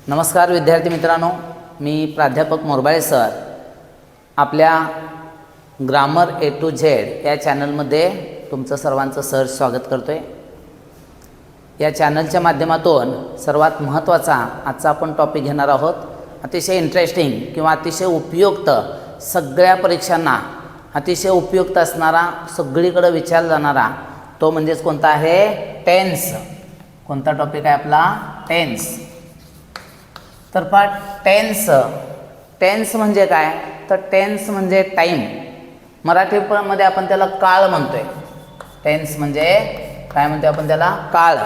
नमस्कार विद्यार्थी मित्रांनो, मी प्राध्यापक मोरबाळे सर आपल्या ग्रामर ए टू झेड या चॅनलमध्ये तुमचं सर्वांचं सहर्ष स्वागत करतो आहे. या चॅनलच्या माध्यमातून सर्वात महत्त्वाचा आजचा आपण टॉपिक घेणार आहोत. अतिशय इंटरेस्टिंग किंवा अतिशय उपयुक्त, सगळ्या परीक्षांना अतिशय उपयुक्त असणारा, सगळीकडे विचारला जाणारा तो म्हणजेच कोणता आहे? टेन्स. कोणता टॉपिक आहे आपला? टेन्स. तर टेन्स म्हणजे काय? तर टेन्स म्हणजे टाईम. मराठीमध्ये आपण त्याला काळ म्हणतोय. टेन्स म्हणजे काय म्हणतोय आपण त्याला? काळ.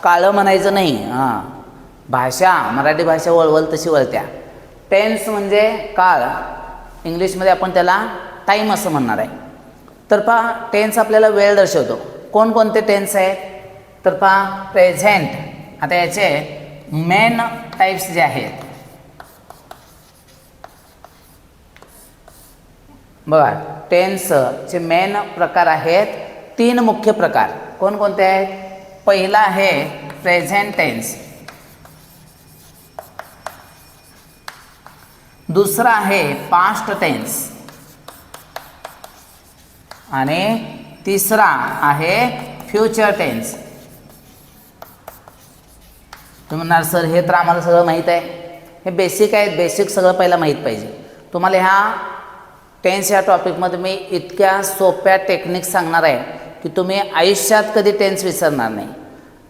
काळं म्हणायचं नाही. भाषा, मराठी भाषा वळवल तशी वळत्या. टेन्स म्हणजे काळ. इंग्लिशमध्ये आपण त्याला टाईम असं म्हणणार आहे. तर पहा, टेन्स आपल्याला वेळ दर्शवतो. कोणकोणते टेन्स आहेत? तर पहा, प्रेझेंट. आता याचे मेन टाइप्स जे आहेत बघा, टेन्सचे मेन प्रकार आहेत. 3 मुख्य प्रकार. कोणकोणते आहेत? पहिला आहे प्रेझेंट टेन्स, दुसरा आहे पास्ट टेन्स आणि तिसरा आहे फ्युचर टेन्स. तुम्ही म्हणणार सर हे तर आम्हाला सगळं माहीत आहे. हे बेसिक आहेत, बेसिक सगळं पहिला माहीत पाहिजे. तुम्हाला ह्या टेन्स या टॉपिकमध्ये मी इतक्या सोप्या टेक्निक सांगणार आहे की तुम्ही आयुष्यात कधी टेन्स विसरणार नाही.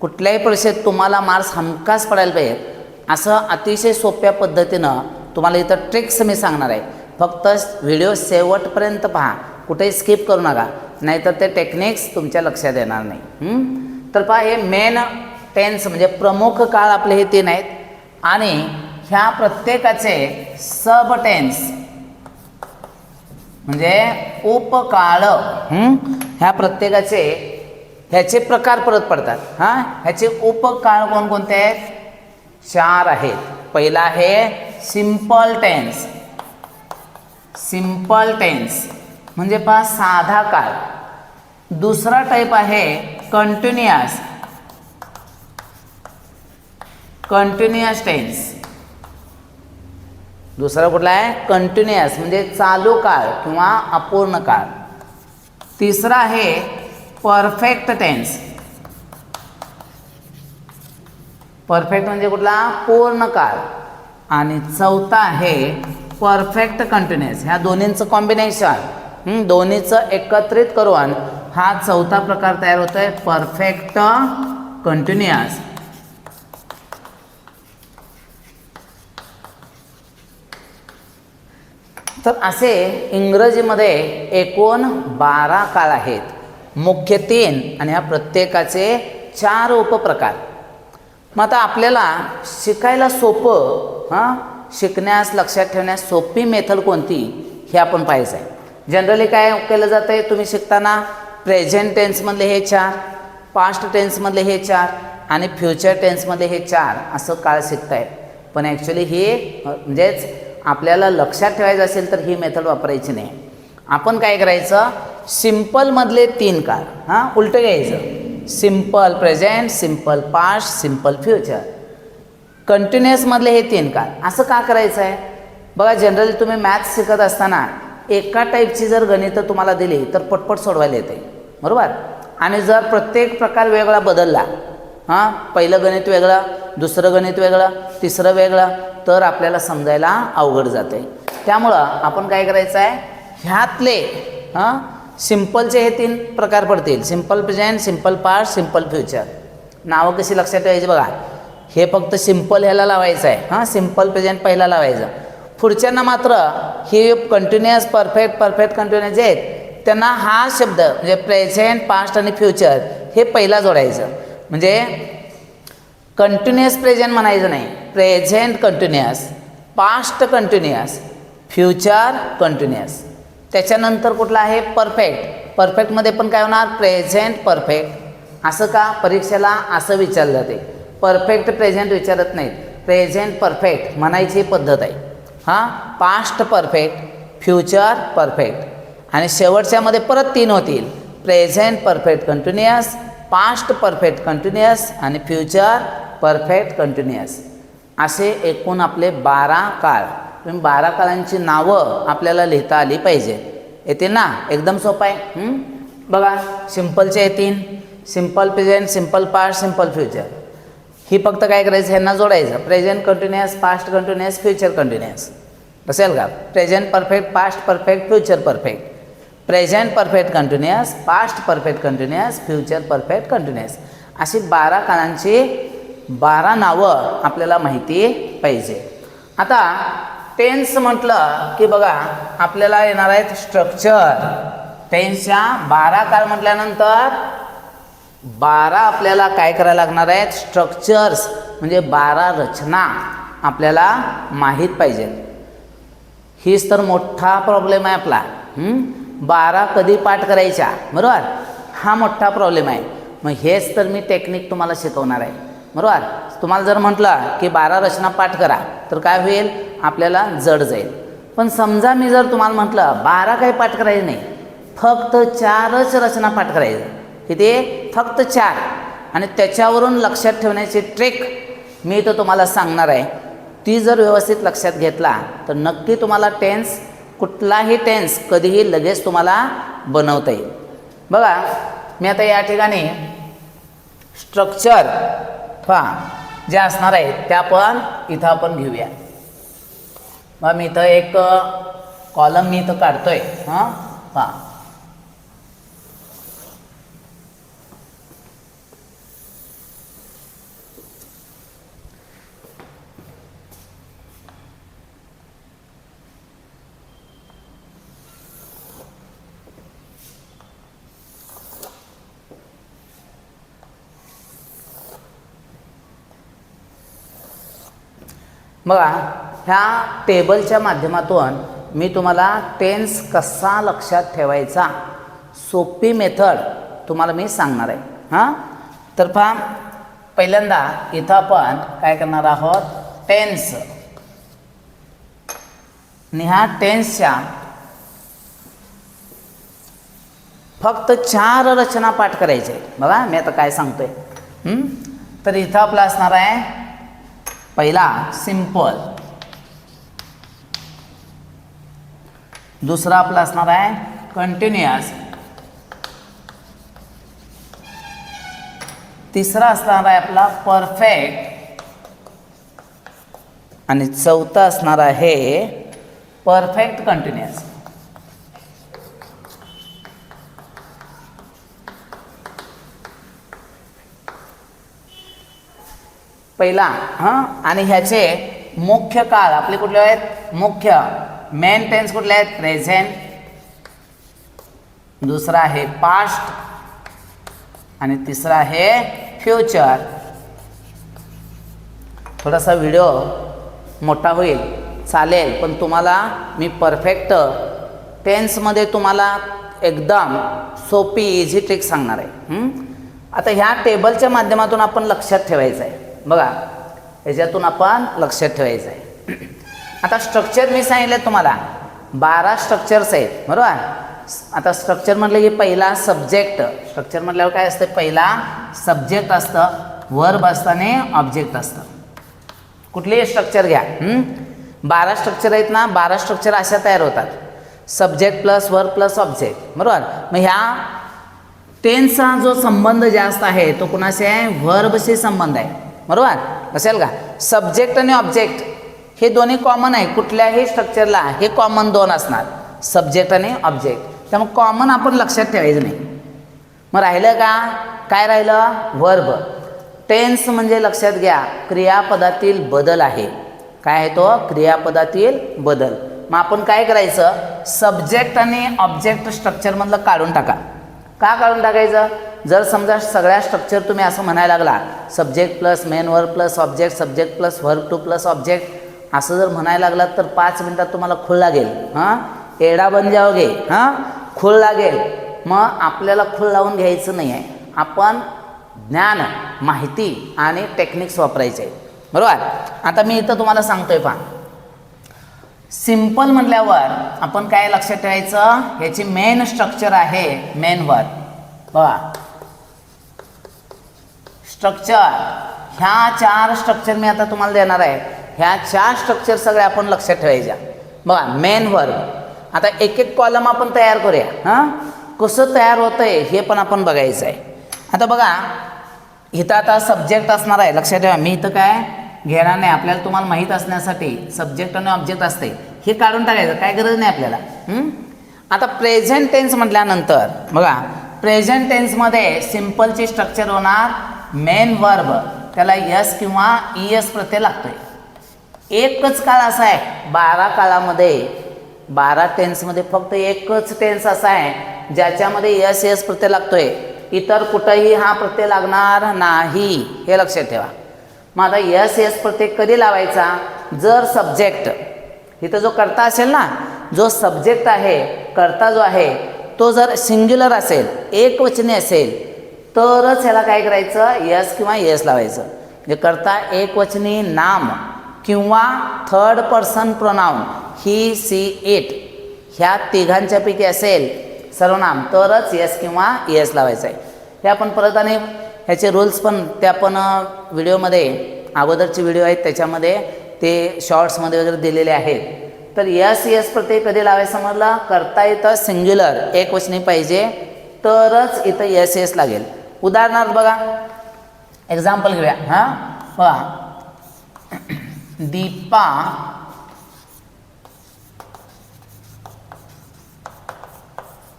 कुठल्याही परीक्षेत तुम्हाला मार्क्स हमखास पडायला पाहिजेत असं अतिशय सोप्या पद्धतीनं तुम्हाला इथं ट्रिक्स मी सांगणार आहे. फक्त व्हिडिओ शेवटपर्यंत पहा, कुठेही स्किप करू नका, नाहीतर ते टेक्निक्स तुमच्या लक्षात येणार नाही. तर पहा, हे मेन टेन्स म्हणजे प्रमुख काळ आपले हे 3 आहेत आणि ह्या प्रत्येकाचे सब टेन्स म्हणजे उपकाळ, ह्या प्रत्येकाचे ह्याचे प्रकार परत पडतात. ह्याचे उपकाळ कोणकोणते आहेत? 4 आहेत. पहिला आहे सिंपल टेन्स. सिंपल टेन्स म्हणजे पहा साधा काळ. दुसरा टाईप आहे कंटिन्युअस. Continuous tense. दुसरा कुठला आहे? कंटिन्युअस म्हणजे चालू काळ किंवा अपूर्ण काळ. तिसरा आहे परफेक्ट टेन्स. परफेक्ट म्हणजे कुठला? पूर्ण काळ. आणि चौथा आहे परफेक्ट कंटिन्युअस. ह्या दोन्हींचं कॉम्बिनेशन, दोन्हीचं एकत्रित करून हा चौथा प्रकार तयार होतोय, परफेक्ट कंटिन्युअस. तर असे इंग्रजीमध्ये एकूण 12 काळ आहेत, मुख्य 3 आणि ह्या प्रत्येकाचे 4 उपप्रकार. मग आता आपल्याला शिकायला सोपं, शिकण्यास, लक्षात ठेवण्यास सोपी मेथड कोणती हे आपण पाहायचं आहे. जनरली काय केलं जातं आहे? तुम्ही शिकताना प्रेझेंट टेन्समधले हे 4, पास्ट टेन्समधले हे 4 आणि फ्युचर टेन्समधले हे 4 असं काळ शिकताय. पण ॲक्च्युली हे म्हणजेच आपल्याला लक्षात ठेवायचं असेल तर ही मेथड वापरायची नाही. आपण काय करायचं? सिम्पलमधले 3 काळ उलटं घ्यायचं. Simple present, simple past, simple future. कंटिन्युअसमधले हे 3 काळ. असं का करायचं आहे? बघा, जनरली तुम्ही मॅथ्स शिकत असताना एका टाईपची जर गणितं तुम्हाला दिली तर पटपट सोडवायला येते, बरोबर? आणि जर प्रत्येक प्रकार वेगळा बदलला, पहिलं गणित वेगळं, दुसरं गणित वेगळं, तिसरं वेगळं, तर आपल्याला समजायला अवघड जाते. त्यामुळं आपण काय करायचं आहे? ह्यातले सिम्पलचे हे 3 प्रकार पडतील. Simple present, simple past, simple future. नावं कशी लक्षात ठेवायची बघा. हे फक्त सिम्पल ह्याला लावायचं आहे. सिम्पल प्रेझेंट पहिला लावायचं. पुढच्यांना मात्र हे कंटिन्युअस, परफेक्ट कंटिन्युअस जे आहेत त्यांना हा शब्द म्हणजे प्रेझेंट, पास्ट आणि फ्युचर हे पहिला जोडायचं. म्हणजे कंटिन्युअस प्रेझेंट म्हणायचं नाही, present continuous, past continuous, future continuous. त्याच्यानंतर कुठला आहे? परफेक्ट. परफेक्टमध्ये पण काय होणार? Present perfect. असं का? परीक्षेला असं विचारलं जाते. परफेक्ट प्रेझेंट विचारत नाहीत, प्रेझेंट परफेक्ट म्हणायची पद्धत आहे. पास्ट परफेक्ट, फ्युचर परफेक्ट आणि शेवटच्यामध्ये परत 3 होतील. Present perfect continuous, past perfect continuous आणि फ्युचर परफेक्ट कंटिन्युअस. असे एकूण आपले 12 काळ. तुम्ही 12 काळांची नावं आपल्याला लिहिता आली पाहिजे. येते ना? एकदम सोपं आहे. बघा, सिम्पलचे येतील, simple present, simple past, simple future. ही फक्त काय करायचं, ह्यांना जोडायचं. Present continuous, past continuous, future continuous. असेल का? Present perfect, past perfect, future perfect. Present perfect continuous, past perfect continuous, future perfect continuous. अशी 12 काळांची 12 नावं आपल्याला माहिती पाहिजे. आता टेन्स म्हटलं की बघा, आपल्याला येणार आहेत स्ट्रक्चर. टेन्सच्या 12 काळ म्हटल्यानंतर 12 आपल्याला काय करायला लागणार आहेत, स्ट्रक्चर्स म्हणजे 12 रचना आपल्याला माहीत पाहिजेत. हीच तर मोठा प्रॉब्लेम आहे आपला. 12 कधी पाठ करायच्या, बरोबर? हा मोठा प्रॉब्लेम आहे. मग हेच तर मी टेक्निक तुम्हाला शिकवणार आहे, बरोबर? तुम्हाला जर म्हटलं की 12 रचना पाठ करा तर काय होईल, आपल्याला जड जाईल. पण समजा मी जर तुम्हाला म्हटलं 12 काही पाठ करायचं नाही, फक्त 4च रचना पाठ करायचं. किती? फक्त 4. आणि त्याच्यावरून लक्षात ठेवण्याची ट्रिक मी इथं तुम्हाला सांगणार आहे. ती जर व्यवस्थित लक्षात घेतला तर नक्की तुम्हाला टेन्स, कुठलाही टेन्स कधीही लगेच तुम्हाला बनवता येईल. बघा, मी आता या ठिकाणी स्ट्रक्चर जे असणार आहे त्या पण इथं आपण घेऊया. मग मी इथं एक कॉलम मी इथं काढतोय. बघा, ह्या टेबलच्या माध्यमातून मी तुम्हाला टेन्स कसा लक्षात ठेवायचा सोपी मेथड तुम्हाला मी सांगणार आहे. तर पहा, पहिल्यांदा इथं आपण काय करणार आहोत, टेन्स. आणि ह्या टेन्सच्या फक्त 4 रचना पाठ करायचे. बघा, मी आता काय सांगतोय. तर इथं आपलं असणार आहे पहिला सिंपल, दुसरा आपला असणार आहे कंटिन्युअस, तिसरा असणार आहे आपला परफेक्ट, आणि चौथा असणार आहे परफेक्ट कंटिन्युअस. पहिला आणि ह्याचे मुख्य काळ आपले कुठले आहेत, मुख्य मेन टेन्स कुठले आहेत, प्रेझेंट, दुसरा आहे पास्ट, आणि तिसरा आहे फ्युचर. थोडासा व्हिडिओ मोठा होईल, चालेल, पण तुम्हाला मी परफेक्ट टेन्समध्ये तुम्हाला एकदम सोपी इझी ट्रिक सांगणार आहे. आता ह्या टेबलच्या माध्यमातून आपण लक्षात ठेवायचं आहे. बघा, ह्याच्यातून आपण लक्षात ठेवायचं आहे. आता स्ट्रक्चर मी सांगितलं तुम्हाला 12 स्ट्रक्चर्स आहेत, बरोबर? आता स्ट्रक्चर म्हटलं की पहिला सब्जेक्ट. स्ट्रक्चर म्हटल्यावर काय असतं, पहिला सब्जेक्ट असतं, वर्ब असतं आणि ऑब्जेक्ट असतं. कुठलेही स्ट्रक्चर घ्या. 12 स्ट्रक्चर आहेत ना, 12 स्ट्रक्चर अशा तयार होतात, subject plus verb plus object, बरोबर? मग ह्या टेन्सचा जो संबंध जास्त आहे तो कुणाशी आहे, वर्बशी संबंध आहे, बरोबर? असेल का? सब्जेक्ट आणि ऑब्जेक्ट हे दोन्ही कॉमन आहे. कुठल्याही स्ट्रक्चरला हे कॉमन 2 असणार, सब्जेक्ट आणि ऑब्जेक्ट. त्यामुळे कॉमन आपण लक्षात ठेवायचं नाही. मग राहिलं का, काय राहिलं, वर्ब. टेन्स म्हणजे लक्षात घ्या क्रियापदातील बदल आहे. काय आहे तो, क्रियापदातील बदल. मग आपण काय करायचं, सब्जेक्ट आणि ऑब्जेक्ट स्ट्रक्चरमधलं काढून टाका. का काढून टाकायचं, जर समजा सगळ्या स्ट्रक्चर तुम्ही असं म्हणायला लागला, subject plus main verb plus object, subject plus verb two plus object, असं जर म्हणायला लागलात तर 5 मिनिटात तुम्हाला खूळ लागेल. एडा बन जाओगे, खूळ लागेल. मग आपल्याला खूळ लावून घ्यायचं नाही आहे. आपण ज्ञान, माहिती आणि टेक्निक्स वापरायचे, बरोबर? आता मी इथं तुम्हाला सांगतोय पहा, सिंपल म्हटल्यावर आपण काय लक्षात ठेवायचं, ह्याची मेन स्ट्रक्चर आहे मेन वर्ब. बघा, स्ट्रक्चर ह्या 4 स्ट्रक्चर मी आता तुम्हाला देणार आहे. ह्या 4 स्ट्रक्चर सगळ्या आपण लक्षात ठेवायच्या. बघा मेन वर्ब. आता एक एक कॉलम आपण तयार करूया. हां कसं तयार होतं आहे हे पण आपण बघायचं आहे. आता बघा इथं आता सब्जेक्ट असणार आहे. लक्षात ठेवा मी इथं काय घेणार नाही. आपल्याला तुम्हाला माहीत असण्यासाठी सब्जेक्ट आणि ऑब्जेक्ट असते हे काढून टाकायचं, काय गरज नाही आपल्याला. आता प्रेझेंट टेन्स म्हटल्यानंतर बघा प्रेझेंट टेन्समध्ये सिम्पलची स्ट्रक्चर होणार मेन वर्ब, त्याला यस किंवा ईएस प्रत्यय लागतोय. एकच काळ असा आहे 12 काळामध्ये, 12 टेन्समध्ये फक्त एकच टेन्स असा आहे ज्याच्यामध्ये यस यस प्रत्यय लागतोय. इतर कुठंही हा प्रत्यय लागणार नाही, हे लक्षात ठेवा. मग आता यस यस प्रत्यय कधी लावायचा? जर सब्जेक्ट इथं जो कर्ता असेल ना, जो सब्जेक्ट आहे कर्ता जो आहे तो जर सिंग्युलर असेल, एकवचनी असेल, तरच ह्याला काय करायचं यस किंवा यस लावायचं. म्हणजे कर्ता एकवचनी नाम किंवा third person pronoun he see it ह्या तिघांच्यापैकी असेल सर्वनाम, तरच यस किंवा यस लावायचं आहे. हे आपण परत आणि ह्याचे रूल्स पण ते आपण व्हिडिओमध्ये अगोदरचे व्हिडिओ आहेत त्याच्यामध्ये ते शॉर्ट्समध्ये वगैरे दिलेले आहेत. तर यस यस प्रत्यय कधी लावायचं समजलं? करता इथं सिंग्युलर एकवचनी पाहिजे तरच इथं यस यस लागेल. उदाहरणार्थ बघा एक्झाम्पल घेऊया. हां बघा दीपा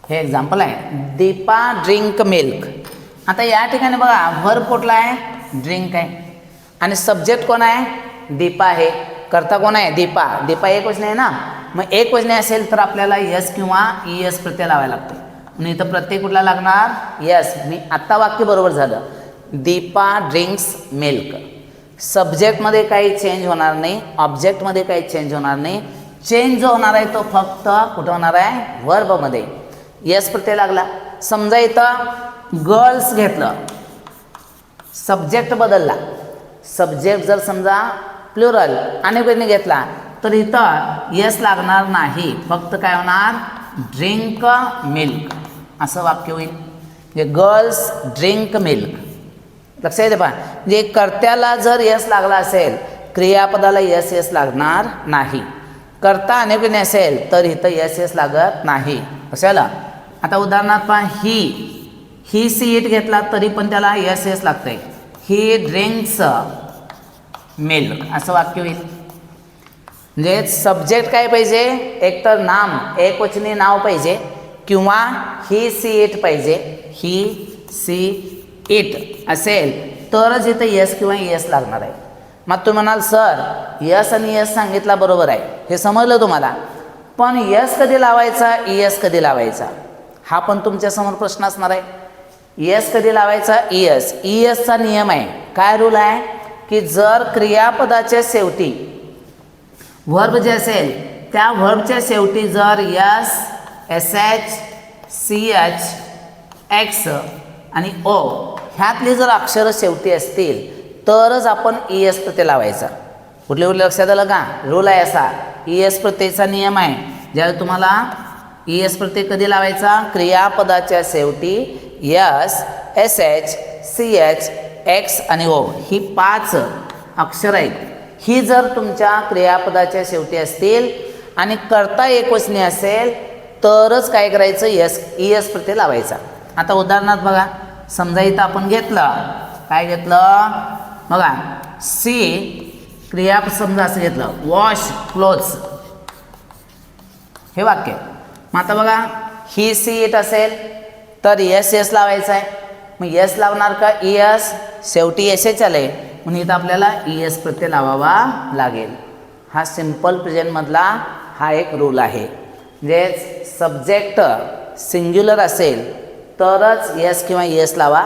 हे एक्झाम्पल आहे. Deepa drink milk. आता या ठिकाणी बघा व्हर्ब कुठला आहे? ड्रिंक आहे. आणि सब्जेक्ट कोण आहे? दीपा आहे. कर्ता कोण आहे? दीपा. दीपा एकवचनी आहे ना, मग एकवचनी असेल तर आपल्याला यस किंवा ईएस प्रत्यय लावायला लागतो. म्हणून इथं प्रत्यय कुठला लागणार? यस. मी आत्ता वाक्य बरोबर झालं. Deepa drinks milk. सब्जेक्टमध्ये काही चेंज होणार नाही, ऑब्जेक्टमध्ये काही चेंज होणार नाही. चेंज जो होणार आहे तो फक्त कुठं होणार आहे? वर्बमध्ये. यस प्रत्यय लागला. समजा इथं गर्ल्स घेतलं, सब्जेक्ट बदलला. सब्जेक्ट जर समजा प्लुरल अनेकवचनी घेतला तर इथं यस लागणार नाही, फक्त काय होणार? ड्रिंक मिल्क असं वाक्य होईल. म्हणजे गर्ल्स ड्रिंक मिल्क. लक्षात येते पहा. म्हणजे कर्त्याला जर यस लागला असेल क्रियापदाला यस यस लागणार नाही. कर्ता अनेकवचनी असेल तर इथं यस यस लागत नाही. कशाला? आता उदाहरणार्थ पहा ही सी इट घेतला तरी पण त्याला यस यस लागतंय. ही ड्रिंक्स मिल्क असं वाक्य होईल. म्हणजे सब्जेक्ट काय पाहिजे? एकतर नाम एकवचनी नाव पाहिजे किंवा ही सी इट पाहिजे. ही सी इट असेल तरच इथं यस किंवा यस लागणार आहे. मग तुम्ही म्हणाल सर यस आणि यस सांगितला बरोबर आहे, हे समजलं तुम्हाला, पण यस कधी लावायचा ईएस कधी लावायचा हा पण तुमच्यासमोर प्रश्न असणार आहे. यस कधी लावायचा? ईएस. ईएसचा नियम आहे. काय रूल आहे की जर क्रियापदाच्या शेवटी व्हर्ब जे असेल त्या व्हर्बच्या शेवटी जर es, S H, C H, X आणि ओ ह्यातली जर अक्षरं शेवटी असतील तरच आपण ईएस प्रत्यय लावायचा. कुठले कुठले लक्षात आलं का? रूल आहे असा. ईएस प्रत्ययचा नियम आहे. ज्यावेळी तुम्हाला ईएस प्रत्यय कधी लावायचा? क्रियापदाच्या शेवटी yes, S H, C H, X आणि ओ ही 5 अक्षर आहेत. ही जर तुमच्या क्रियापदाच्या शेवटी असतील आणि कर्ता एकवचनी असेल तरच काय करायचं? यस ईएस प्रत्यय लावायचा. आता उदाहरणार्थ बघा समजा इथं आपण घेतलं, काय घेतलं बघा, सी क्रियापद समजा असं घेतलं वॉश क्लोथ्स हे वाक्य. मग आता बघा ही सी इट असेल तर यस यस लावायचं आहे. मग यस लावणार का ईएस? शेवटी एस एच आले म्हणून इथं आपल्याला ईएस प्रत्यय लावावा लागेल. हा सिम्पल प्रेझेंटमधला हा एक रूल आहे. म्हणजे सब्जेक्ट सिंग्युलर असेल तरच यस किंवा ईएस लावा.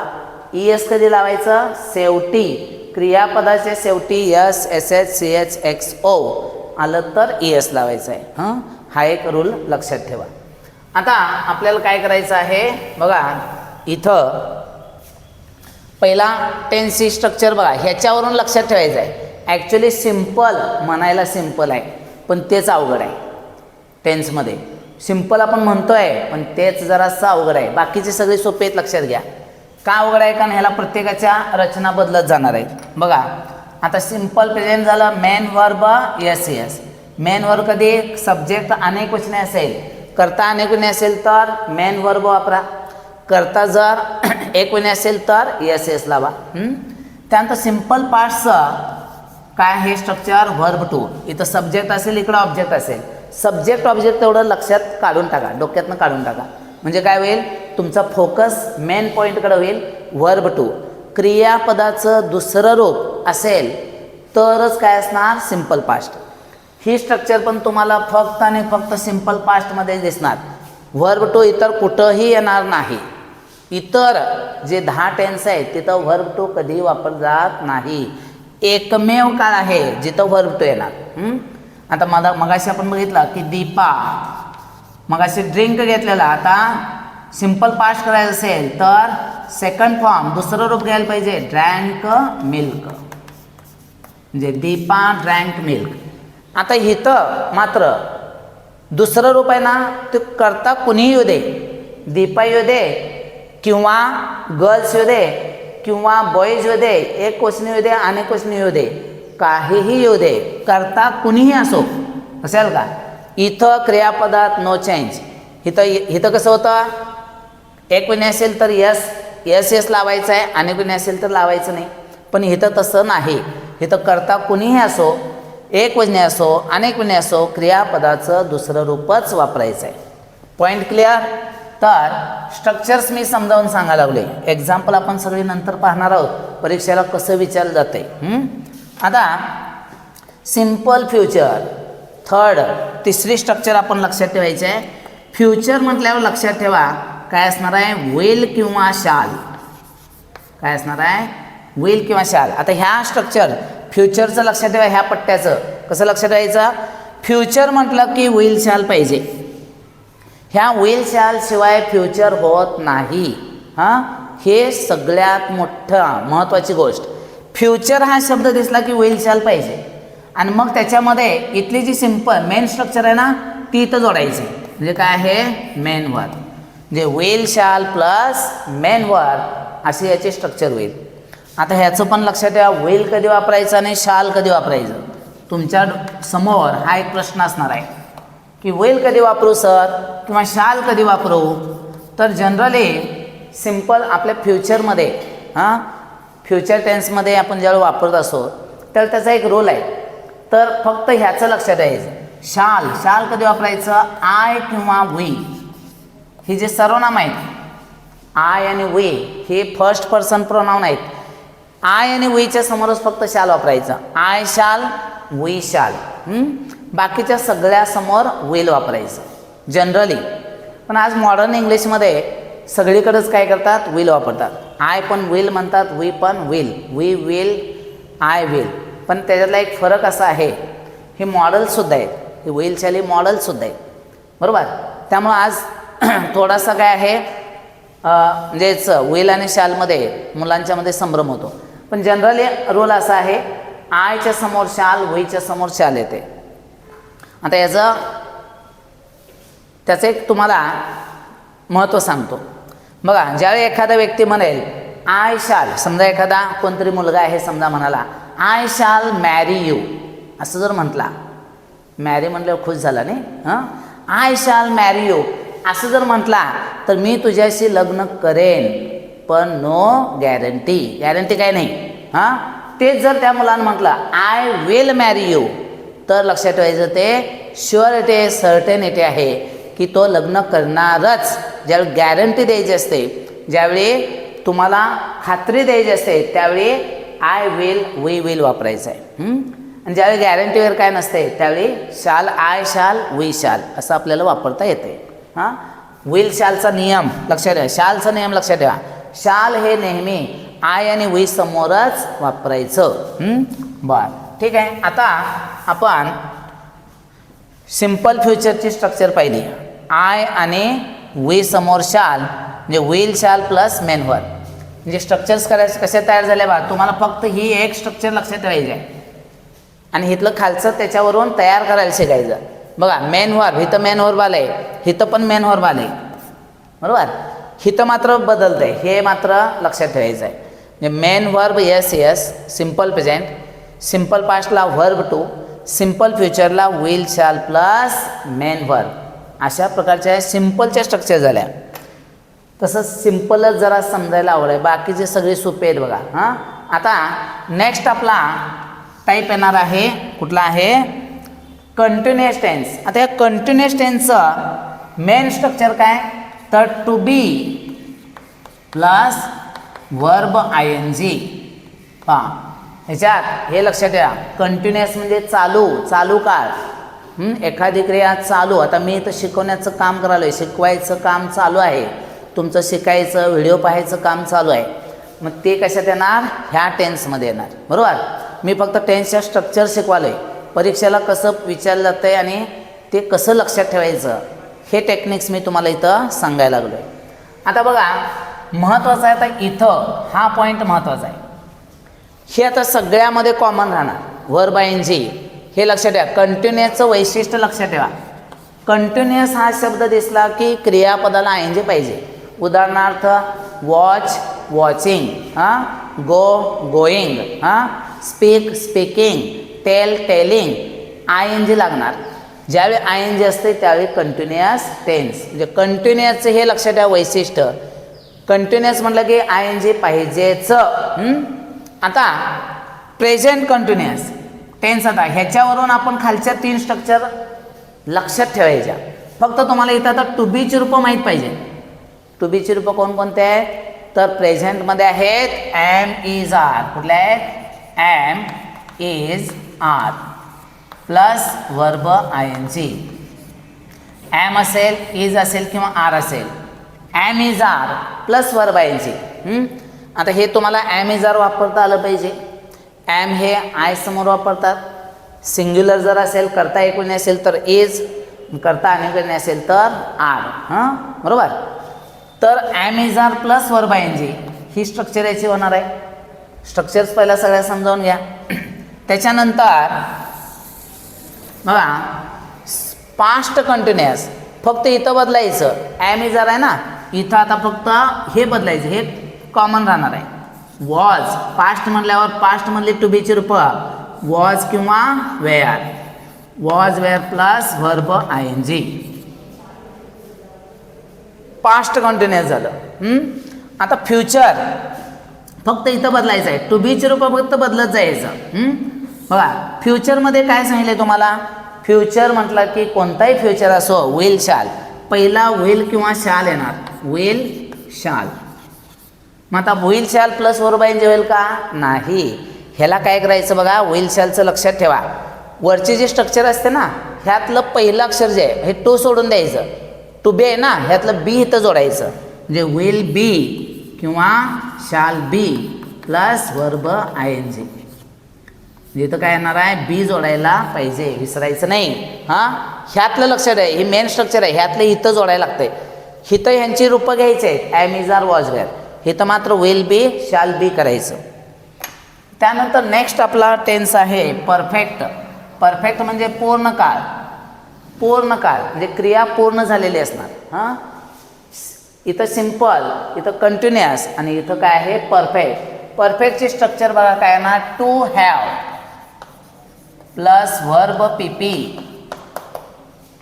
ईएस कधी लावायचं? शेवटी क्रियापदाच्या शेवटी yes, S H, C H, X, O आलं तर ईएस लावायचं आहे. हा एक रूल लक्षात ठेवा. आता आपल्याला काय करायचं आहे बघा, इथं पहिला टेन्सी स्ट्रक्चर बघा, ह्याच्यावरून लक्षात ठेवायचं आहे. ॲक्च्युली सिम्पल म्हणायला सिम्पल आहे पण तेच अवघड आहे. टेन्समध्ये सिम्पल आपण म्हणतो आहे पण तेच जरासं अवघड आहे. बाकीचे सगळे सोपे आहेत, लक्षात घ्या. का अवघड आहे? कारण ह्याला प्रत्येकाच्या रचना बदलत जाणार आहेत. बघा आता सिंपल प्रेझेंट झालं, main verb yes yes. Main verb कधी सब्जेक्ट अनेक वचने असेल, कर्ता अनेक वचने असेल तर मेन वर्ब वापरा. कर्ता जर एक वचने असेल तर यस यस लावा. त्यानंतर सिंपल पास्टचं काय आहे स्ट्रक्चर? Verb two. इथं सब्जेक्ट असेल, इकडं ऑब्जेक्ट असेल. सब्जेक्ट ऑब्जेक्ट तेवढं लक्षात काढून टाका, डोक्यातनं काढून टाका. म्हणजे काय होईल? तुमचा फोकस मेन पॉईंटकडे होईल. वर्ब टू क्रियापदाचं दुसरं रूप असेल तरच काय असणार? Simple past. ही स्ट्रक्चर पण तुम्हाला फक्त आणि फक्त सिंपल पास्टमध्ये दिसणार. वर्ब टू इतर कुठंही येणार नाही. इतर जे 10 टेन्स आहेत तिथं वर्ब टू कधीही वापर जात नाही. एकमेव काळ आहे जिथं वर्ब टू येणार. आता मगाशी आपण बघितलं की दीपा, मगाशी ड्रिंक घेतलेला, आता सिंपल पास्ट करायचं असेल तर सेकंड फॉर्म दुसरं रूप घ्यायला पाहिजे, ड्रँक मिल्क. म्हणजे दीपा ड्रँक मिल्क. आता इथं मात्र दुसरं रूप आहे ना, ते करता कुणीही येऊ दे, दीपा येऊ दे किंवा गर्ल्स येऊ दे किंवा बॉईज येऊ दे, एक क्वेश्चन येऊ दे अनेक क्वेश्चन येऊ दे, काहीही येऊ दे, करता कुणीही असो, असेल का? इथं क्रियापदात नो चेंज. इथं कसं होतं? एक वचने असेल तर यस यस यस लावायचं आहे, अनेक वचने असेल तर लावायचं नाही. पण इथं तसं नाही. इथं करता कुणीही असो, एक वचने असो अनेक वचने असो, क्रियापदाचं दुसरं रूपच वापरायचं आहे. Point clear? तर स्ट्रक्चर्स मी समजावून सांगायला लागले. एक्झाम्पल आपण सगळे नंतर पाहणार आहोत, परीक्षेला कसं विचारलं जाते. आता सिंपल फ्युचर थर्ड, तिसरी स्ट्रक्चर आपण लक्षात ठेवायची आहे. फ्युचर म्हटल्यावर लक्षात ठेवा काय असणार आहे? विल किंवा शाल. काय असणार आहे? विल किंवा शाल. आता ह्या स्ट्रक्चर फ्युचरचं लक्षात ठेवा. ह्या पट्ट्याचं कसं लक्षात ठेवायचं? फ्युचर म्हटलं की विल शाल पाहिजे. ह्या विल शाल शिवाय फ्युचर होत नाही. हे सगळ्यात मोठं महत्त्वाची गोष्ट. फ्युचर हा शब्द दिसला की विल शाल पाहिजे. आणि मग त्याच्यामध्ये इथली जी सिंपल मेन स्ट्रक्चर आहे ना ती इथं जोडायची. म्हणजे काय आहे? Main verb. म्हणजे विल शाल प्लस मेन वर्ब अशी याची स्ट्रक्चर होईल. आता ह्याचं पण लक्षात ठेवा, विल कधी वापरायचं आणि शाल कधी वापरायचं. तुमच्या समोर हा एक प्रश्न असणार आहे की विल कधी वापरू सर किंवा शाल कधी वापरू. तर जनरली सिंपल आपल्या फ्युचरमध्ये फ्युचर टेन्समध्ये आपण ज्यावेळी वापरत असो तर त्याचा एक रोल आहे. तर फक्त ह्याचं लक्षात द्यायचं. शाल शाल कधी वापरायचं? आय किंवा वी. हे जे सर्वनाम आहेत आय आणि वी हे फर्स्ट पर्सन प्रोनाउन आहेत. आय आणि वीच्या समोरच फक्त शाल वापरायचं. आय शाल, वी शाल. बाकीच्या सगळ्या समोर विल वापरायचं जनरली. पण आज मॉडर्न इंग्लिशमध्ये सगळीकडेच काय करतात? विल वापरतात. आय पण विल म्हणतात, वी पण will. We will, I will. पण त्याच्यातला एक फरक असा आहे, हे मॉडेलसुद्धा आहेत, हे विल शाल हे मॉडेलसुद्धा आहेत, बरोबर. त्यामुळं आज थोडासा काय आहे म्हणजेच विल आणि शालमध्ये मुलांच्यामध्ये संभ्रम होतो. पण जनरली रोल असा आहे, आयच्या समोर शाल, वीच्या समोर शाल येते. आता त्याचं एक तुम्हाला महत्त्व सांगतो. बघा ज्यावेळी एखादा व्यक्ती म्हणेल आय शाल, समजा एखादा कोणतरी मुलगा आहे समजा म्हणाला आय शाल मॅरी यू, असं जर म्हटला, मॅरी म्हटल्यावर खुश झाला नाही, आय शाल मॅरी यू असं जर म्हटला तर मी तुझ्याशी लग्न करेन, पण नो गॅरंटी. गॅरंटी काय नाही. तेच जर त्या मुलानं म्हटलं आय विल मॅरी यू तर लक्षात ठेवायचं ते शुअरिटी सर्टेनिटी आहे की तो लग्न करणारच. ज्यावेळी गॅरंटी द्यायची असते, ज्यावेळी तुम्हाला खात्री द्यायची असते त्यावेळी आय विल, वी विल वापरायचं आहे. आणि ज्यावेळी गॅरंटीवर काय नसते त्यावेळी शाल, आय शाल, वी शाल असं आपल्याला वापरता येते. विल शालचा नियम लक्षात ठेवा, शालचा नियम लक्षात ठेवा. शाल हे नेहमी आय आणि वी समोरच वापरायचं. बरं ठीक आहे. आता आपण सिंपल फ्युचरची स्ट्रक्चर पाहिली. आय आणि वी समोर शाल म्हणजे विल शाल प्लस मेन वर्ब. म्हणजे स्ट्रक्चर्स करायचे कसे तयार झाले बा, तुम्हाला फक्त ही एक स्ट्रक्चर लक्षात ठेवायची आहे आणि इथलं खालचं त्याच्यावरून तयार करायला शिकायचं. बघा मेन वर्ब, इथं मेन वर्ब आलं आहे, इथं पण मेन वर्ब आलं आहे, बरोबर. हिथं मात्र बदलतंय, हे मात्र लक्षात ठेवायचं आहे. म्हणजे main verb S ES, simple present, simple पास्टला व्हर्ब टू, सिम्पल फ्युचरला will shall plus main verb. अशा प्रकारच्या सिम्पलच्या स्ट्रक्चर झाल्या. तसंच सिम्पलच जरा समजायला आवड आहे, बाकीचे सगळे सोपे आहेत बघा. हां, आता नेक्स्ट आपला टाईप येणार आहे, कुठला आहे? Continuous tense. आता या कंटिन्युअस टेन्सचं मेन स्ट्रक्चर काय? तर to be plus verb ING. हां, ह्याच्यात हे लक्षात ठेवा, कंटिन्युअस म्हणजे चालू, चालू काळ. एखादी क्रिया चालू, आता मी इथं शिकवण्याचं काम करालो आहे, शिकवायचं काम चालू आहे, तुमचं शिकायचं व्हिडिओ पाहायचं काम चालू आहे. मग ते कशात येणार? ह्या टेन्समध्ये येणार, बरोबर. मी फक्त टेन्सच्या स्ट्रक्चर शिकवालो आहे, परीक्षेला कसं विचारलं जातं आहे आणि ते कसं लक्षात ठेवायचं हे टेक्निक्स मी तुम्हाला इथं सांगायला लागलो आहे. आता बघा, महत्त्वाचं आहे, आता इथं हा पॉईंट महत्त्वाचा आहे. हे आता सगळ्यामध्ये कॉमन राहणार, वर्ब ING. हे लक्षात ठेवा, कंटिन्युअसचं वैशिष्ट्य लक्षात ठेवा. कंटिन्युअस हा शब्द दिसला की क्रियापदाला ING पाहिजे. उदाहरणार्थ वॉच वॉचिंग, हां, गो गोईंग, हां, speak speaking, tell telling, ING लागणार. ज्यावेळी ING असते त्यावेळी कंटिन्युअस टेन्स. म्हणजे कंटिन्युअसचं हे लक्षात ठेवा वैशिष्ट्य. कंटिन्युअस म्हटलं की ING पाहिजेच. आता प्रेझेंट कंटिन्युअस टेन्स, आता ह्याच्यावरून आपण खालच्या 3 स्ट्रक्चर लक्षात ठेवायच्या. फक्त तुम्हाला इथं आता टू बीची रूपं माहीत पाहिजे. टू बीची रूपं कोणकोणते आहेत? तर प्रेझेंटमध्ये आहेत एम इज आर. कुठले आहेत? Am is are plus verb ING. Am असेल, इज असेल किंवा आर असेल, am is are plus verb ING. आता हे तुम्हाला एम इज आर वापरता आलं पाहिजे. एम हे आय समोर वापरतात. सिंग्युलर जर असेल, करता एकूण असेल तर इज, करता अनेक असेल तर आर. हां, बरोबर. तर am is are plus verb ING ही स्ट्रक्चर याची होणार आहे. स्ट्रक्चर्स पहिला सगळ्या समजावून घ्या. त्याच्यानंतर बघा, पास्ट कंटिन्युअस फक्त इथं बदलायचं. एम इज आर आहे ना, इथं आता फक्त हे बदलायचं, हे कॉमन राहणार आहे. वॉज पास्ट म्हटल्यावर पास्टमधली टू बीची रूपं वॉज किंवा were. Was were plus verb ING. Past continuous झालं. आता फ्युचर फक्त इथं बदलायचं आहे. टू बीची रूपं फक्त बदलत जायचं. बघा, फ्युचरमध्ये काय सांगितलं तुम्हाला? फ्युचर म्हटलं की कोणताही फ्युचर असो, विल शॅल, पहिला विल किंवा शॅल येणार. Will shall. मग आता will shall plus verb ING होईल का? नाही. ह्याला काय करायचं बघा, विल शॅलचं लक्षात ठेवा. वरची जी स्ट्रक्चर असते ना, ह्यातलं पहिलं अक्षर जे आहे हे टू सोडून द्यायचं. टू बी आहे ना, ह्यातलं बी इथं जोडायचं. म्हणजे विल बी किंवा shall be plus verb ING. इथं काय येणार आहे? बी जोडायला पाहिजे, विसरायचं नाही. हां, ह्यातलं लक्षात आहे, हे मेन स्ट्रक्चर आहे, ह्यातलं इथं जोडायला लागतंय. इथं ह्यांची रूपं घ्यायची आहेत, am is are was were. इथं मात्र विल बी शॅल बी करायचं. त्यानंतर नेक्स्ट आपला टेन्स आहे परफेक्ट. परफेक्ट म्हणजे पूर्ण काळ. पूर्ण काळ म्हणजे क्रिया पूर्ण झालेली असणार. हां, इथं सिम्पल, इथं कंटिन्युअस आणि इथं काय आहे? परफेक्ट. परफेक्टची स्ट्रक्चर बघा काय येणार? To have plus verb PP.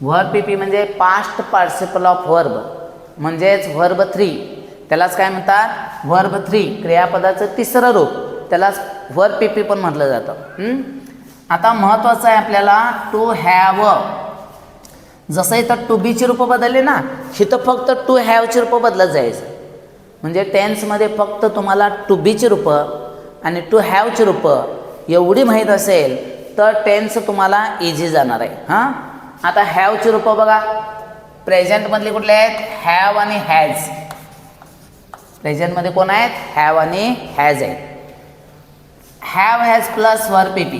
Verb PP म्हणजे पास्ट पार्टिसिपल ऑफ वर्ब, म्हणजेच वर्ब 3. त्यालाच काय म्हणतात? वर्ब 3, क्रियापदाचं तिसरं रूप, त्यालाच वर्ब PP पण म्हटलं जातं. आता महत्त्वाचं आहे आपल्याला टू हॅव. जसं इथं टू बीची रूपं बदलली ना, इथं फक्त टू हॅवची रूपं बदलत जायचं. म्हणजे टेन्समध्ये फक्त तुम्हाला टू बीची रूपं आणि टू हॅवची रूपं एवढी माहीत असेल तर टेन्स तुम्हाला इझी जाणार आहे. हां, आता हॅवची रूपं बघा, प्रेझेंटमधली कुठले आहेत? हॅव आणि हॅज. प्रेझेंटमध्ये कोण आहेत? हॅव आणि हॅज आहेत. Have has plus verb PP.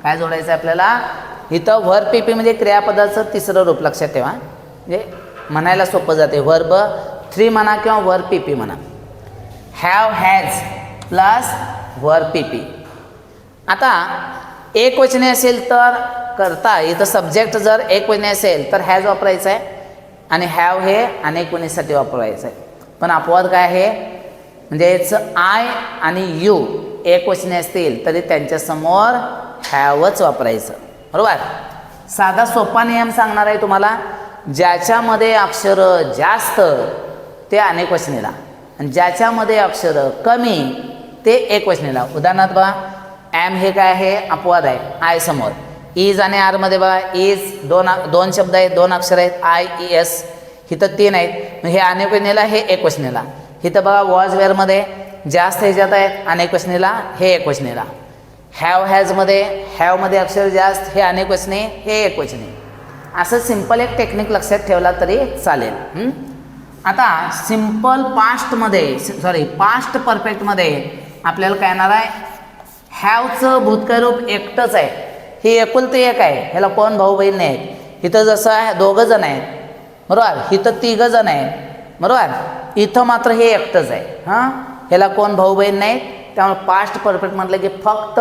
काय जोडायचं आहे आपल्याला? इथं वर्ब PP म्हणजे क्रियापदाचं तिसरं रूप, लक्षात ठेवा. म्हणजे म्हणायला सोपं जाते. वर्ब 3 म्हणा किंवा वर्ब PP म्हणा. Have has plus verb PP. आता एकवचनी असेल तर करता, इथं सब्जेक्ट जर एकवचनी असेल तर हॅज वापरायचं आहे आणि हॅव हे अनेक वचनासाठी वापरायचं आहे. पण अपवाद काय आहे, म्हणजेच आय आणि यू एकवचने असतील तरी त्यांच्यासमोर हॅवच वापरायचं. बरोबर. साधा सोपा नियम सांगणार आहे तुम्हाला. ज्याच्यामध्ये अक्षरं जास्त ते अनेक वचनेला आणि ज्याच्यामध्ये अक्षरं कमी ते एकवचनेला. उदाहरणार्थ बघा, ॲम हे काय आहे, अपवाद आहे आय समोर. इज आणि आरमध्ये बघा, इज दोन शब्द आहेत, 2 अक्षर आहेत, आय ई एस. इथं 3 आहेत, हे अनेक वचनेला, हे एकवचनेला. इथं बघा वॉज वेअरमध्ये जास्त ह्याच्यात आहेत अनेक वचनेला, हे एकवचनेला. हॅव हॅजमध्ये हॅवमध्ये अक्षर जास्त, हे अनेक वचने, हे एकवचने. असं सिम्पल एक टेक्निक लक्षात ठेवला तरी चालेल. आता सिम्पल पास्टमध्ये पास्ट परफेक्टमध्ये आपल्याला काय येणार आहे, हॅवचं भूतकाळ रूप एकटंच आहे. हे एकुलते एक आहे, ह्याला कोण भाऊ बहीण नाही आहेत. इथं जसं आहे 2 जण आहेत, बरोबर. इथं 3 जण आहेत, बरोबर. इथं मात्र हे एकटंच आहे. ह्याला कोण भाऊ बहीण नाहीत. त्यामुळे पास्ट परफेक्ट म्हटलं की फक्त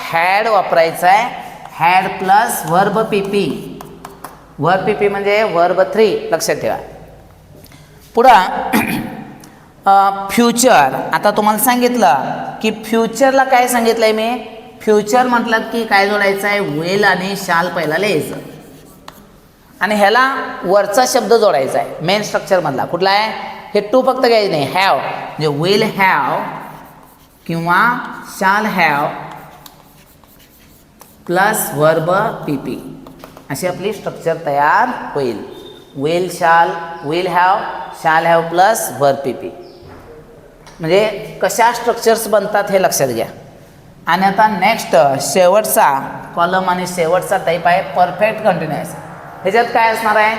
हॅड वापरायचं आहे. हॅड प्लस वर्ब पीपी. वर्ब पीपी म्हणजे वर्ब 3 लक्षात ठेवा. पुढं फ्युचर. आता तुम्हाला सांगितलं की फ्युचरला काय सांगितलं आहे मी, फ्युचर म्हटलं की काय जोडायचं आहे, विल आणि शाल पहिला लिहायचं आणि ह्याला वरचा शब्द जोडायचा आहे मेन स्ट्रक्चरमधला. कुठला आहे, हे टू फक्त घ्यायचं नाही. हॅव म्हणजे विल हॅव किंवा शाल हॅव प्लस वर्ब पीपी अशी आपली स्ट्रक्चर तयार होईल. विल शाल, विल हॅव, शाल हॅव प्लस वर्ब पीपी. म्हणजे कशा स्ट्रक्चर्स बनतात हे लक्षात घ्या. आणि आता नेक्स्ट शेवटचा कॉलम आणि शेवटचा टाईप आहे परफेक्ट कंटिन्युअस. ह्याच्यात काय असणार आहे,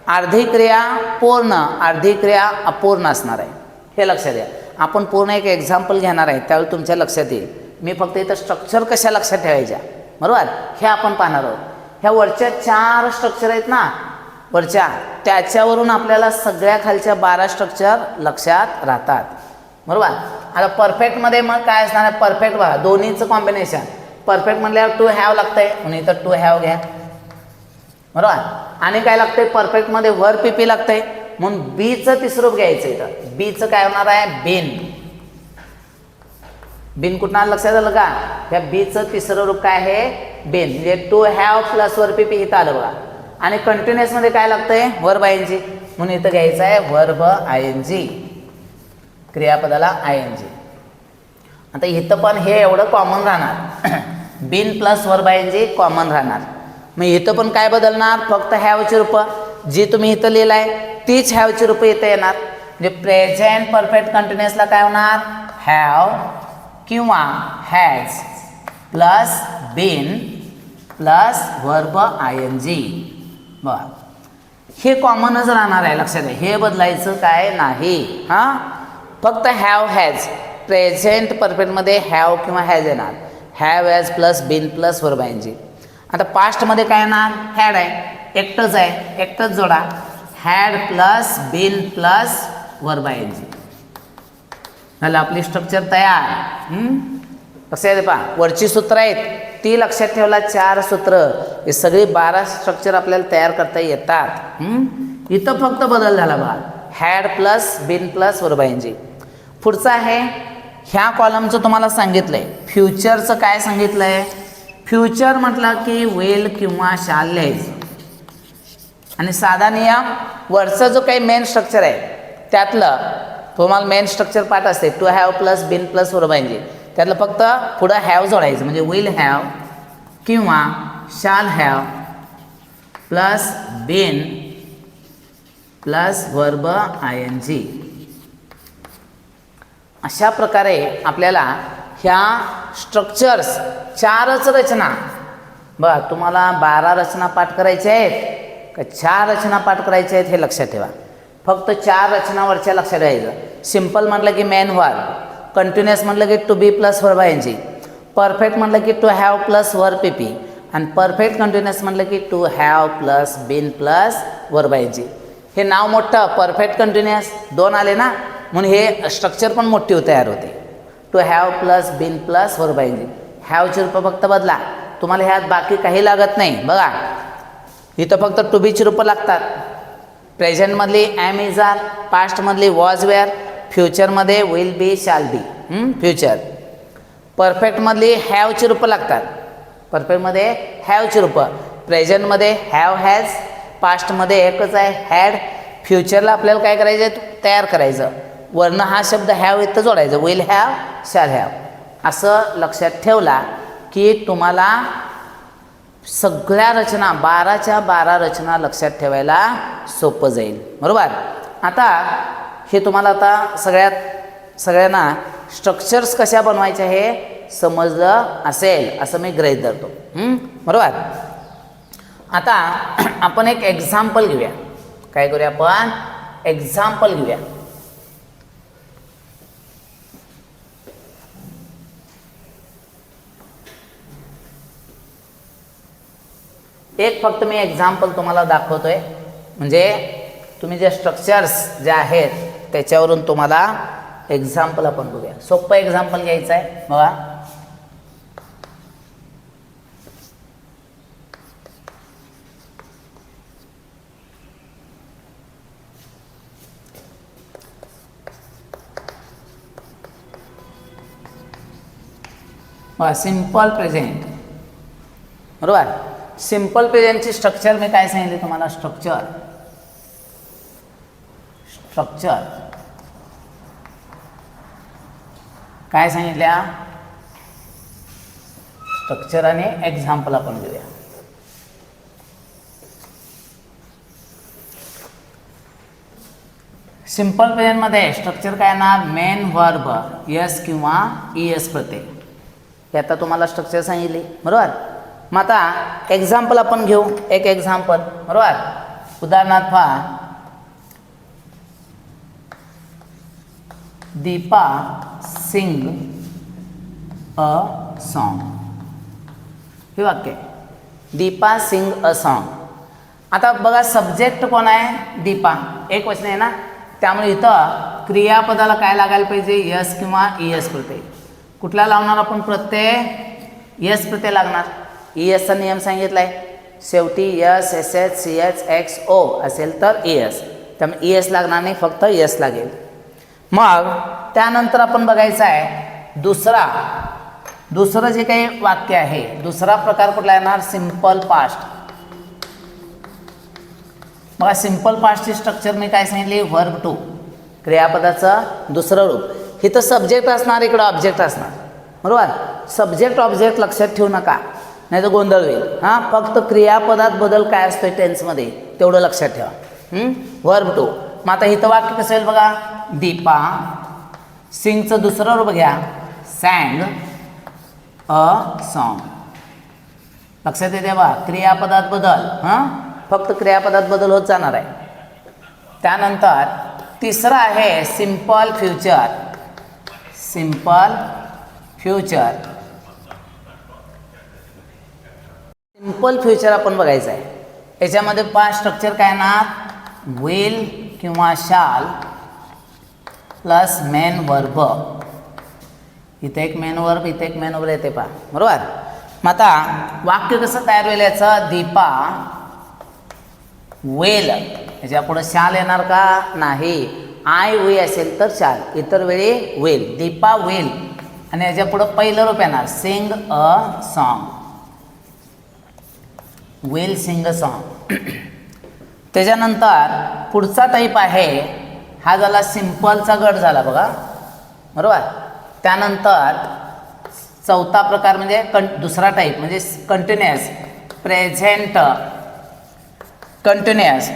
अर्धी क्रिया पूर्ण, अर्धी क्रिया अपूर्ण असणार आहे. हे लक्षात घ्या. आपण पूर्ण एक एक्झाम्पल घेणार आहे, त्यावेळी तुमच्या लक्षात येईल. मी फक्त इथं स्ट्रक्चर कशा लक्षात ठेवायच्या, बरोबर, हे आपण पाहणार आहोत. ह्या वरच्या 4 स्ट्रक्चर आहेत ना वरच्या, त्याच्यावरून आपल्याला सगळ्या खालच्या 12 स्ट्रक्चर लक्षात राहतात, बरोबर. आता परफेक्टमध्ये मग काय असणार आहे, परफेक्ट बघा दोन्हीचं कॉम्बिनेशन. परफेक्ट म्हणल्यावर टू हॅव लागतंय म्हणून इथं टू हॅव घ्या, बरोबर. आणि काय लागतंय परफेक्टमध्ये वर्ब पीपी लागतंय म्हणून बीचं तिसरं रूप घ्यायचं. इथं बीचं काय होणार आहे, बिन. बिन कुठं आलं लक्षात आलं का, ह्या बीचं तिसरं रूप काय आहे, बिन. म्हणजे टू हॅव प्लस वर्ब पीपी इथं आलं बघा. आणि कंटिन्युअसमध्ये काय लागतंय, वर्ब आय एन जी म्हणून इथं घ्यायचं आहे वर्ब आय एन जी, क्रियापदाला आय एन जी. आता इथं पण हे एवढं कॉमन राहणार been plus verb I N G common राहणार. मग इथं पण काय बदलणार, फक्त हॅवची रूपं जी तुम्ही इथं लिहिलं आहे तीच हॅवची रूपं इथं येणार. म्हणजे प्रेझेंट परफेक्ट कंटिन्युअसला काय होणार, हॅव किंवा has plus been plus verb I N G. बरं, हे कॉमनच राहणार आहे लक्षात आहे, हे बदलायचं काय नाही. फक्त हॅव हॅज प्रेझेंट परफेक्टमध्ये हॅव किंवा हॅज येणार. Have has plus been plus verb I N G. आता पास्टमध्ये काय येणार, हॅड आहे, एकटंच आहे, एकटंच जोडा. Had plus been plus verb I N G. झालं आपली स्ट्रक्चर तयार. लक्षात पहा, वरची सूत्र आहेत ती लक्षात ठेवला, 4 सूत्र, हे सगळी 12 स्ट्रक्चर आपल्याला तयार करता येतात. इथं फक्त बदल झाला बघा, had plus been plus verb I N G. पुढचं आहे, ह्या कॉलमचं तुम्हाला सांगितलंय फ्युचरचं. काय सांगितलंय, फ्युचर म्हटलं की विल किंवा शाल लिहायचं. आणि साधा नियम, वरचं जो काही मेन स्ट्रक्चर आहे त्यातलं तुम्हाला मेन स्ट्रक्चर पार्ट असते to have plus been plus verb I N G, त्यातलं फक्त पुढं हॅव जोडायचं. म्हणजे विल हॅव किंवा shall have plus been plus verb I N G. अशा प्रकारे आपल्याला ह्या स्ट्रक्चर्स 4च रचना, बघा तुम्हाला 12 रचना पाठ करायच्या आहेत का 4 रचना पाठ करायच्या आहेत हे लक्षात ठेवा. फक्त 4 रचनावरच्या लक्षात ठेवायचं. सिम्पल म्हटलं की मेन वर्ब, कंटिन्युअस म्हटलं की to be plus verb I N G, perfect म्हटलं की to have plus verb P P, आणि परफेक्ट कंटिन्युअस म्हटलं की to have plus been plus verb I N G. हे नाव मोठं परफेक्ट कंटिन्युअस 2 आले ना म्हणून हे स्ट्रक्चर पण मोठी तयार होते. To have plus been plus verb I N G. हॅवची रूपं फक्त बदला, तुम्हाला ह्यात बाकी काही लागत नाही. बघा इथं फक्त टू बीची रूपं लागतात, प्रेझेंटमधली ॲम इज आर, पास्टमधली वॉज वेअर, फ्युचरमध्ये will be shall be, future. परफेक्टमधली हॅवची रूपं लागतात. परफेक्टमध्ये हॅवची रूपं, प्रेझेंटमध्ये हॅव हॅज, पास्टमध्ये एकच आहे हॅड, फ्युचरला आपल्याला काय करायचं आहे तयार करायचं, वरनं हा शब्द हॅव इथं जोडायचं, विल हॅव शॅल हॅव. असं लक्षात ठेवला की तुम्हाला सगळ्या रचना 12च्या 12 रचना लक्षात ठेवायला सोपं जाईल. बरोबर. आता हे तुम्हाला आता सगळ्यांना स्ट्रक्चर्स कशा बनवायच्या हे समजलं असेल असं मी गृहीत धरतो. बरोबर. आता आपण एक एक्झाम्पल घेऊया. काय करूया आपण? एक्झाम्पल घेऊया. एक फक्त मी एक्झाम्पल तुम्हाला दाखवतोय, म्हणजे तुम्ही जे स्ट्रक्चर्स जे आहेत त्याच्यावरून तुम्हाला एक्झाम्पल आपण बघूया. सोपं एक्झाम्पल घ्यायचं आहे. बघा, सिंपल प्रेझेंट. बरोबर. सिंपल प्रेझेंटची स्ट्रक्चर मी काय सांगितले तुम्हाला? स्ट्रक्चर काय सांगितल्या? स्ट्रक्चर आणि एक्झाम्पल आपण घेऊया. सिंपल प्रेझेंटमध्ये स्ट्रक्चर काय ना? मेन वर्ब यस किंवा ईएस प्रत्यय. हे आता तुम्हाला स्ट्रक्चर सांगितली. बरोबर. मग आता एक्झाम्पल आपण घेऊ. एक एक्झाम्पल. बरोबर. उदाहरणार्थ पहा, दीपा सिंग अ सॉन्ग. हे वाक्य आहे, दीपा सिंग अ सॉन्ग. आता बघा, सब्जेक्ट कोण आहे? दीपा. एक वचन आहे ना, त्यामुळे इथं क्रियापदाला काय लागायला पाहिजे? यस किंवा ईएस प्रत्यय. कुठला लावणार आपण प्रत्यय? यस प्रत्यय लागणार. ईएसचा नियम सांगितला आहे, शेवटी yes S H C H X O असेल तर ईएस. त्यामुळे ईएस लागणार नाही, फक्त यस लागेल. मग त्यानंतर आपण बघायचं आहे दुसरं जे काही वाक्य आहे, दुसरा प्रकार कुठला येणार? Simple past. बघा, सिंपल पास्टची स्ट्रक्चर मी काय सांगितली? वर्ब टू, क्रियापदाचं दुसरं रूप. इथं सब्जेक्ट असणार, इकडं ऑब्जेक्ट असणार. बरोबर. सब्जेक्ट ऑब्जेक्ट लक्षात ठेवू नका, नाही तर गोंधळ होईल. हां, फक्त क्रियापदात बदल काय असतोय टेन्समध्ये तेवढं लक्षात ठेवा. Verb two. मग आता इथं वाक्य कसं येईल बघा? दीपा सिंगचं दुसरं रूप घ्या, सॅंग अ सॉन्ग. लक्षात येते बा, क्रियापदात बदल. हां, फक्त क्रियापदात बदल होत जाणार आहे. त्यानंतर तिसरं आहे simple future. Simple future. Simple future आपण बघायचं आहे. याच्यामध्ये पाच स्ट्रक्चर काय ना? विल किंवा शाल प्लस मेन वर्ब. इथे एक मेन वर्ब, इथे एक मेन वर्ब येते पहा. बरोबर. मग आता वाक्य कसं तयार होईल याचं? दीपा वेल. याच्या पुढे शाल येणार का? नाही. आय वे असेल तर शाल, इतर वेळी वेल. दीपा वेल. आणि याच्या पुढे पहिलं रूप येणार sing a song. Will sing a song. त्याच्यानंतर पुढचा टाईप आहे, हा झाला सिंपलचा गट झाला बघा. बरोबर. त्यानंतर चौथा प्रकार म्हणजे दुसरा टाईप म्हणजे कंटिन्युअस. Present continuous.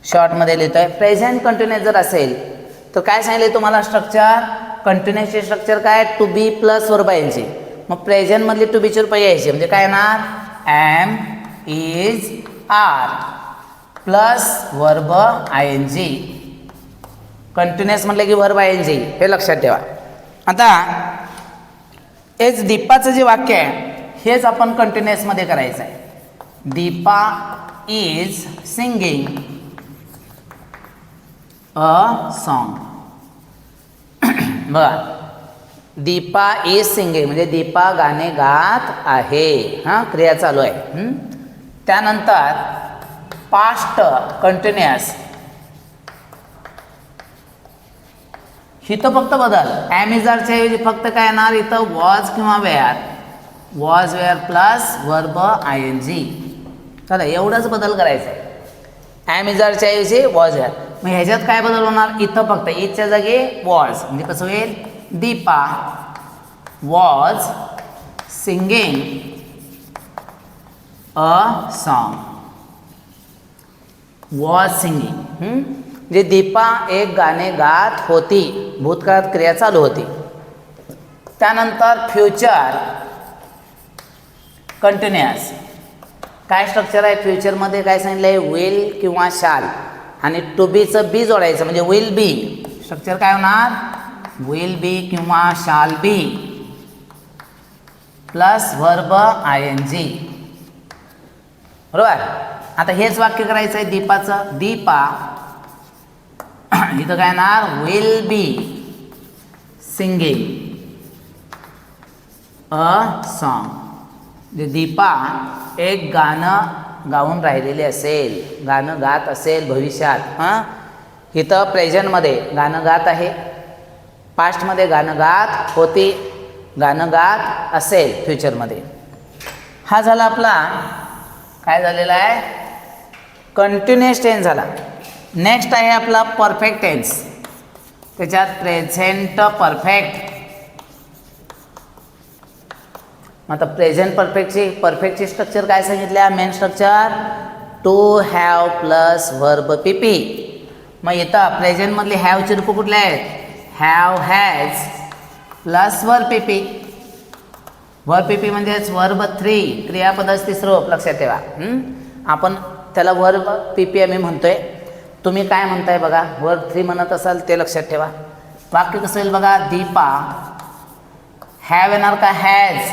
शॉर्टमध्ये लिहितो आहे. प्रेझेंट कंटिन्युअस जर असेल तर काय सांगितले तुम्हाला स्ट्रक्चर? कंटिन्युअसचे स्ट्रक्चर काय? To be plus verb ING. मग प्रेझेंटमधली टू बीची रूप यायची, म्हणजे काय येणार? Am is are plus verb ING. Continuous म्हटलं की वर्ब आयएनजी, हे लक्षात ठेवा. आता हेच दीपाचं जे वाक्य आहे हेच आपण कंटिन्युअसमध्ये करायचं आहे. Deepa is singing a song. बघा, दीपा इज सिंगिंग म्हणजे दीपा गाणे गात आहे. हां, क्रिया चालू आहे. त्यानंतर पास्ट कंटिन्युअस, इथं फक्त बदल, ॲम इज आरच्या ऐवजी फक्त काय येणार इथं वॉज किंवा were, was were plus verb ING. चला एवढाच बदल करायचा आहे. ॲम इज आरच्या ऐवजी वॉज वेअर. मग ह्याच्यात काय बदल होणार, इथं फक्त इथच्या जागी वॉज, म्हणजे कसं होईल, Deepa was singing a song, was singing. म्हणजे दीपा एक गाणे गात होती, भूतकाळात क्रिया चालू होती. त्यानंतर फ्युचर कंटिन्युअस, काय स्ट्रक्चर आहे फ्युचरमध्ये, काय सांगितलं आहे, विल किंवा शाल आणि टू बीचं बी जोडायचं म्हणजे विल बी. स्ट्रक्चर काय होणार, विल बी किंवा shall be plus verb ING. बरोबर. आता हेच वाक्य करायचं आहे दीपाचं, दीपा इथं काय येणार, will be singing a song, म्हणजे दीपा एक गाणं गाऊन राहिलेले असेल, गाणं गात असेल भविष्यात. इथं प्रेझेंटमध्ये गाणं गात आहे, पास्टमध्ये गाणं गात होती, गाणं गात असेल फ्युचरमध्ये. हा झाला आपला काय झालेला आहे, कंटिन्युअस टेन्स झाला. नेक्स्ट आहे आपला परफेक्ट टेन्स, त्याच्यात प्रेझेंट परफेक्ट. आता प्रेझेंट परफेक्टची स्ट्रक्चर काय सांगितल्या, main structure to have plus verb PP. मग इथं प्रेझेंटमधले हॅवचे रूप कुठले आहेत, have has plus verb PP. Verb PP म्हणजेच वर्ब 3, क्रियापदाचं तिसरं रूप, लक्षात ठेवा. आपण त्याला वर्ब PP आम्ही म्हणतोय, तुम्ही काय म्हणताय बघा, वर्ब 3 म्हणत असाल ते लक्षात ठेवा. वाक्य कसं येईल बघा, दीपा हॅव येणार का हॅज,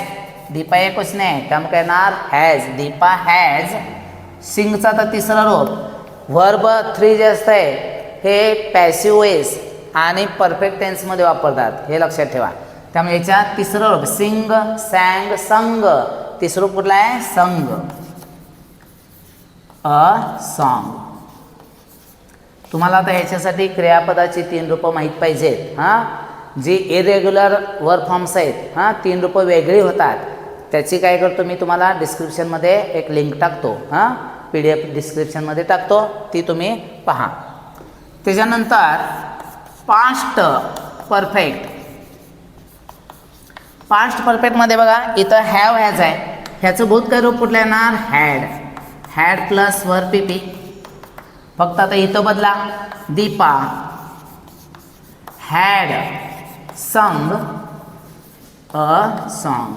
दीपा एकच नाही त्यामुळे काय येणार हॅज, दीपा हॅज. सिंगचा तर तिसरा रूप, वर्ब 3 जे असतंय हे पॅसिव्ह वॉइस आणि परफेक्ट टेन्समध्ये वापरतात, हे लक्षात ठेवा. त्यामुळे याच्यात तिसरं रूप सिंग, सॅंग, संग, तिसरं रूप कुठलं आहे, संग अ सॉन्ग. तुम्हाला आता ह्याच्यासाठी क्रियापदाची 3 रूपं माहीत पाहिजेत. जी इरेग्युलर वर्ब फॉर्म्स आहेत, 3 रूपं वेगळी होतात, त्याची काय करतो मी तुम्हाला डिस्क्रिप्शनमध्ये एक लिंक टाकतो, PDF डिस्क्रिप्शनमध्ये टाकतो, ती तुम्ही पहा. त्याच्यानंतर पास्ट परफेक्ट. पास्ट परफेक्टमध्ये बघा इथं हॅव हॅज आहे, ह्याचं भूतकाळ रूप कुठलं येणार, had, had plus verb PP. फक्त आता इथं बदला, दीपा हॅड संग अ सॉन्ग.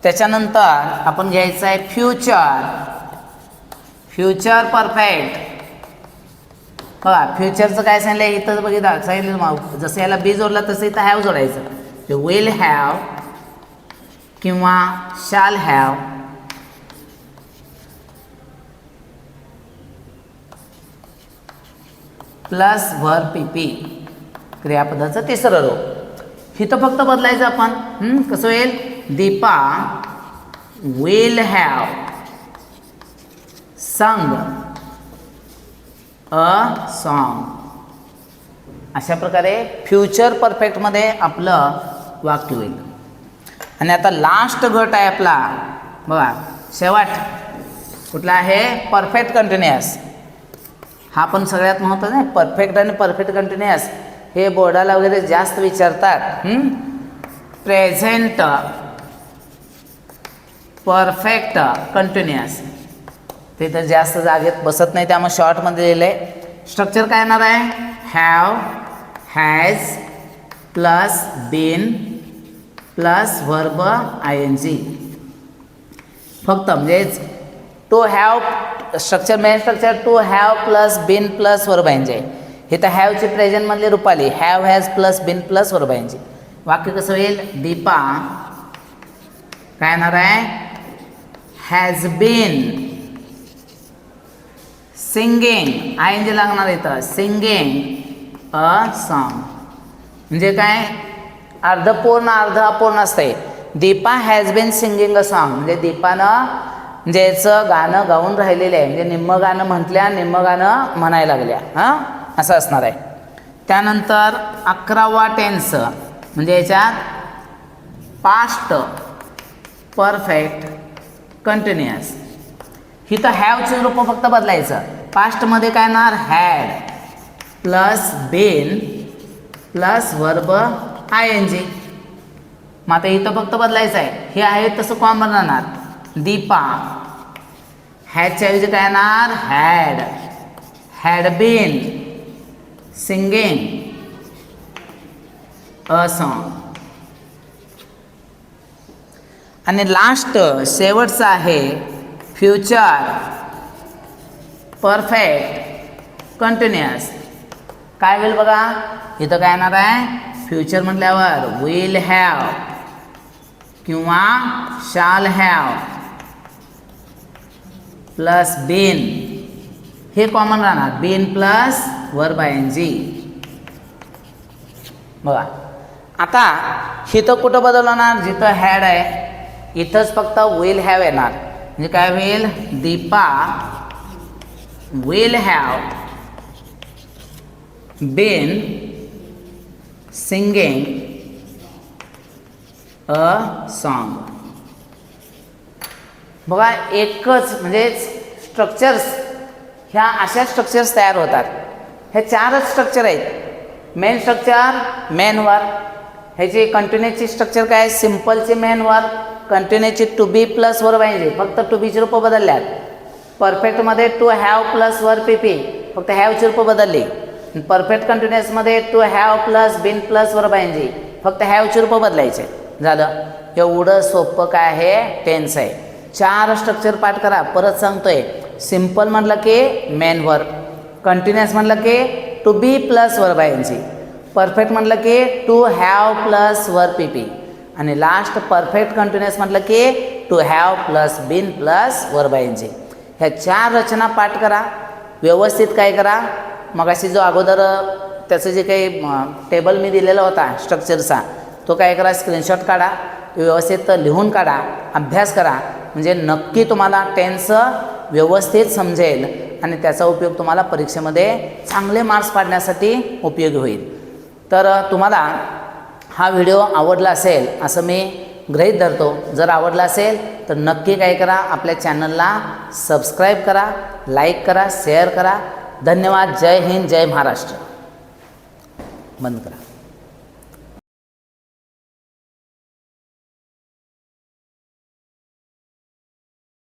त्याच्यानंतर आपण घ्यायचं आहे फ्युचर, फ्युचर परफेक्ट. बघा फ्युचरचं काय सांगितलं इथं बघितलं, सांगितलं मग जसं याला बी जोडला तसं इथं हॅव जोडायचं, विल हॅव किंवा shall have plus verb PP, क्रियापदाचं तिसरं रूप. इथं फक्त बदलायचं आपण, कसं होईल, दीपा विल हॅव संग अ सॉन्ग. अशा प्रकारे फ्युचर परफेक्टमध्ये आपलं वाक्य होईल. आणि आता लास्ट गट आहे आपला बघा, शेवट कुठला आहे, परफेक्ट कंटिन्युअस. हा पण सगळ्यात महत्त्वाचा आहे. परफेक्ट आणि परफेक्ट कंटिन्युअस हे बोर्डाला वगैरे जास्त विचारतात. प्रेझेंट परफेक्ट कंटिन्युअस ते तर जास्त जागेत बसत नाही, त्यामुळे शॉर्टमध्ये लिहिलं आहे. स्ट्रक्चर काय येणार आहे, have has plus been plus verb ING. फक्त म्हणजेच to have structure, main structure to have plus been plus verb ING. हे तर हॅवची प्रेझेंटमधली रूप आली, have has plus been plus verb ING. वाक्य कसं होईल, दीपा काय येणार आहे, हॅज बीन सिंगिंग, ING लागणार इथं, सिंगिंग अ सॉन्ग. म्हणजे काय, अर्धपूर्ण अर्ध अपूर्ण असते. Deepa has been singing a song म्हणजे दीपानं ज्याचं गाणं गाऊन राहिलेलं आहे, म्हणजे निम्म गाणं म्हटल्या निम्म गाणं म्हणायला लागल्या, हां असं असणार आहे. त्यानंतर 11वा टेन्स म्हणजे याच्यात पास्ट परफेक्ट कंटिन्युअस. इथं हॅवचे रूप फक्त बदलायचं. पास्टमध्ये काय येणार, had plus been plus verb ING. मग आता इथं फक्त बदलायचं आहे. हे आहे तसं कॉमन राहणार. दीपा, हॅडच्या ऐवजी काय येणार, had been singing a song. आणि लास्ट शेवटचं आहे फ्युचर परफेक्ट कंटिन्युअस. काय होईल बघा, इथं काय येणार आहे, फ्युचर म्हटल्यावर विल हॅव किंवा शाल हॅव प्लस बीन, हे कॉमन राहणार. Been plus verb ING. बघा आता इथं कुठं बदलवणार, जिथं हॅड आहे इथंच फक्त विल हॅव येणार. म्हणजे काय होईल, Deepa will have been singing a song. बघा एकच म्हणजे स्ट्रक्चर्स, ह्या अशा स्ट्रक्चर्स तयार होतात. हे 4च स्ट्रक्चर आहेत. मेन स्ट्रक्चर मेन वर्ब, ह्याची कंटिन्युअसची स्ट्रक्चर काय, सिम्पलचे मेन वर्ब, कंटिन्युअसची to be plus verb ING, फक्त टू बीची रूपं बदलल्यात. परफेक्टमध्ये to have plus verb PP, फक्त हॅवची रूपं बदलली. परफेक्ट कंटिन्युअसमध्ये to have plus been plus verb ING, फक्त हॅवची रूपं बदलायचे. झालं. एवढं सोपं काय आहे, टेन्स आहे. 4 स्ट्रक्चर पाठ करा. परत सांगतोय, सिम्पल म्हटलं की मेन वर्ब, कंटिन्युअस म्हटलं की to be plus verb ING, perfect म्हटलं की to have plus verb PP, आणि लास्ट परफेक्ट कंटिन्युअस म्हटलं की to have plus been plus verb ING. ह्या 4 रचना पाठ करा. व्यवस्थित काय करा, मगाशी जो अगोदर त्याचं जे काही टेबल मी दिलेला होता स्ट्रक्चरचा, तो काय करा, स्क्रीनशॉट काढा, व्यवस्थित लिहून काढा, अभ्यास करा. म्हणजे नक्की तुम्हाला टेन्स व्यवस्थित समजेल आणि त्याचा उपयोग तुम्हाला परीक्षेमध्ये चांगले मार्क्स पाडण्यासाठी उपयोगी होईल. तर तुम्हाला हा व्हिडिओ आवडला असेल असं मी गृहीत धरतो. जर आवडला असेल तर नक्की काय करा, आपल्या चॅनलला सबस्क्राईब करा, लाईक करा, शेअर करा. धन्यवाद. जय हिंद, जय महाराष्ट्र. बंद करा.